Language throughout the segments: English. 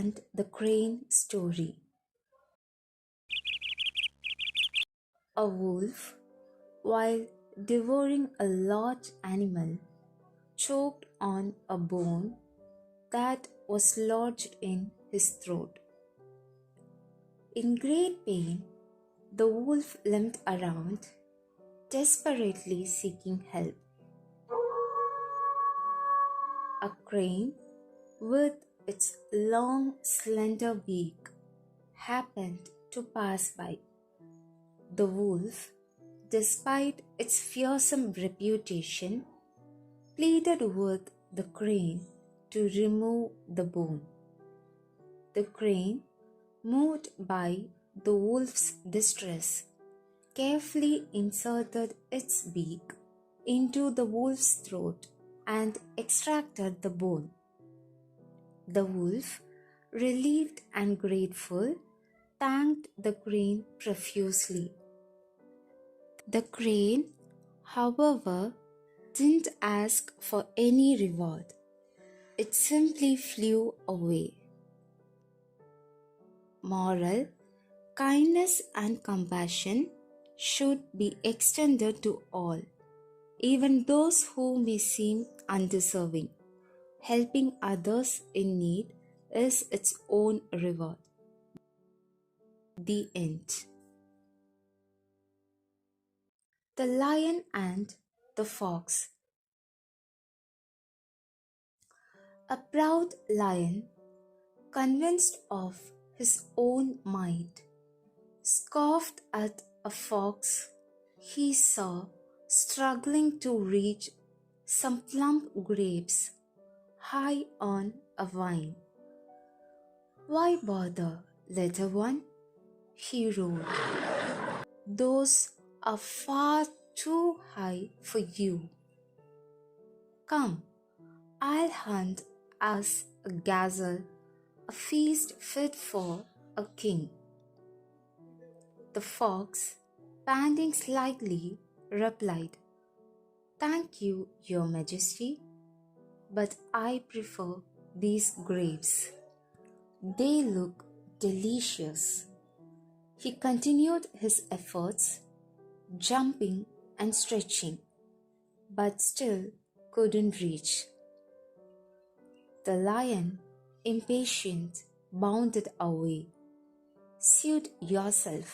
and the Crane Story. A wolf, while devouring a large animal, choked on a bone that was lodged in his throat. In great pain, the wolf limped around, desperately seeking help. A crane, with its long, slender beak, happened to pass by. The wolf, despite its fearsome reputation, pleaded with the crane to remove the bone. The crane, moved by the wolf's distress, carefully inserted its beak into the wolf's throat and extracted the bone. The wolf, relieved and grateful, thanked the crane profusely. The crane, however, didn't ask for any reward. It simply flew away. Moral: kindness and compassion should be extended to all, even those who may seem undeserving. Helping others in need is its own reward. The end. The Lion and the Fox. A proud lion, convinced of his own might, scoffed at a fox he saw struggling to reach some plump grapes high on a vine. "Why bother, little one?" he roared. "Those are far too high for you. Come, I'll hunt us a gazelle, a feast fit for a king." The fox, panting slightly, replied, "Thank you, your majesty, but I prefer these grapes. They look delicious." He continued his efforts, jumping and stretching, but still couldn't reach. The lion, impatient, bounded away. "Suit yourself.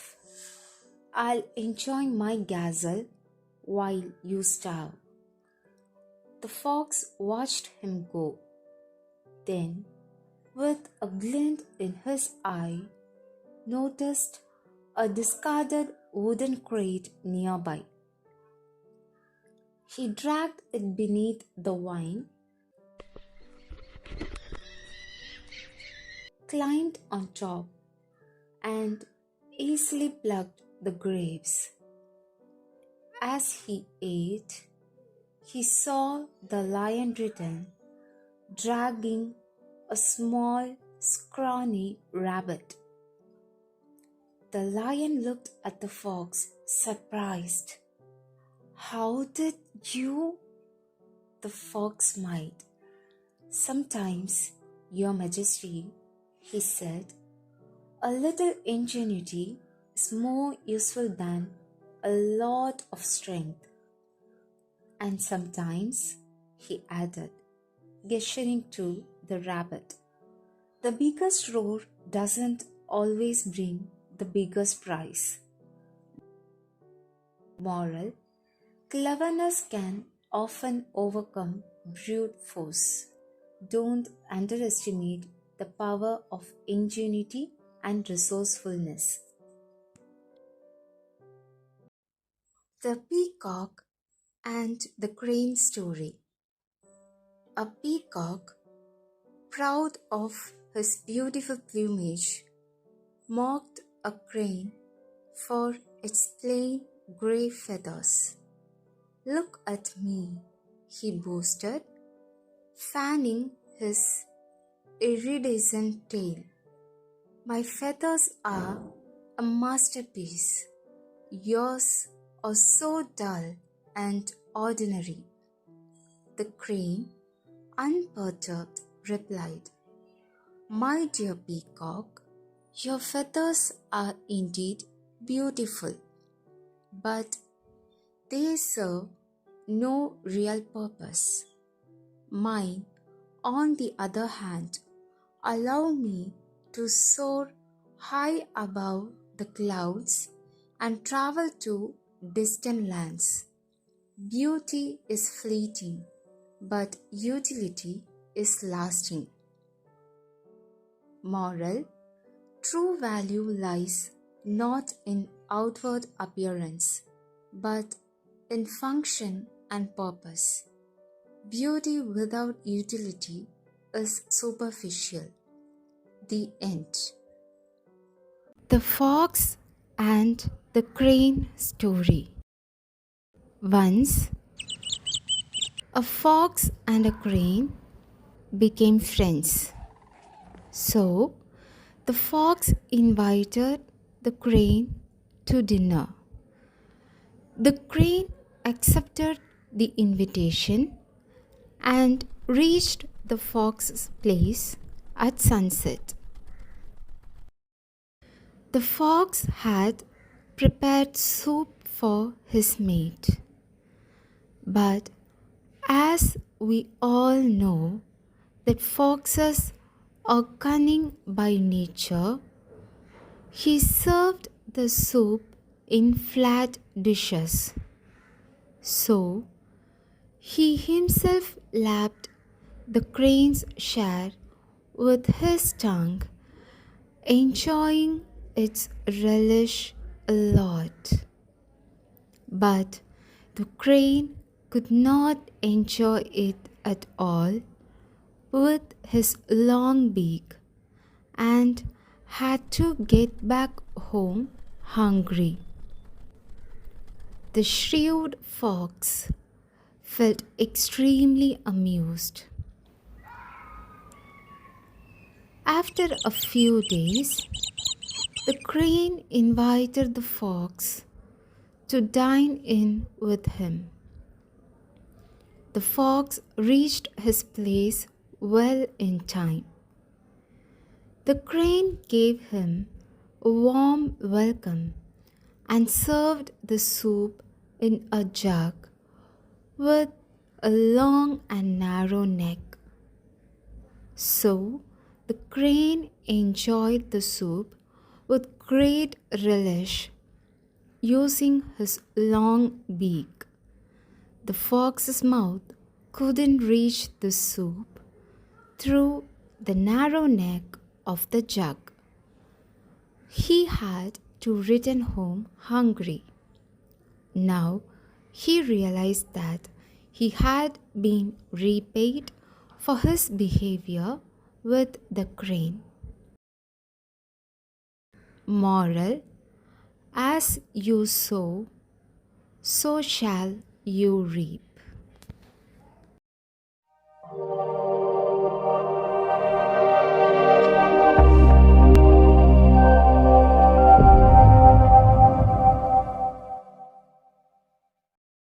I'll enjoy my gazelle while you starve." The fox watched him go. Then, with a glint in his eye, noticed a discarded wooden crate nearby. He dragged it beneath the vine, climbed on top, and easily plucked the grapes. As he ate, he saw the lion return, dragging a small, scrawny rabbit. The lion looked at the fox, surprised. "How did you?" The fox smiled. "Sometimes, your majesty," he said, "a little ingenuity is more useful than a lot of strength." "And sometimes," he added, gesturing to the rabbit, "the biggest roar doesn't always bring the biggest prize." Moral: cleverness can often overcome brute force. Don't underestimate the power of ingenuity and resourcefulness. The Peacock and the Crane Story. A peacock, proud of his beautiful plumage, mocked a crane for its plain grey feathers. "Look at me," he boasted, fanning his iridescent tail. "My feathers are a masterpiece. Yours are so dull and ordinary." The crane, unperturbed, replied, My dear peacock, your feathers are indeed beautiful, but they serve no real purpose. Mine, on the other hand, allow me to soar high above the clouds and travel to distant lands. Beauty is fleeting, but utility is lasting. Moral: true value lies not in outward appearance, but in function and purpose. Beauty without utility is superficial. The end. The Fox and the Crane story. Once, a fox and a crane became friends. So, the fox invited the crane to dinner. The crane accepted the invitation and reached the fox's place at sunset. The fox had prepared soup for his mate. But as we all know that foxes are cunning by nature, he served the soup in flat dishes. So he himself lapped the crane's share with his tongue, enjoying its relish a lot. But the crane could not enjoy it at all with his long beak and had to get back home hungry. The shrewd fox felt extremely amused. After a few days, the crane invited the fox to dine in with him. The fox reached his place well in time. The crane gave him a warm welcome and served the soup in a jug with a long and narrow neck. So the crane enjoyed the soup with great relish, using his long beak. The fox's mouth couldn't reach the soup through the narrow neck of the jug. He had to return home hungry. Now he realized that he had been repaid for his behavior with the crane. Moral: as you sow, so shall you reap.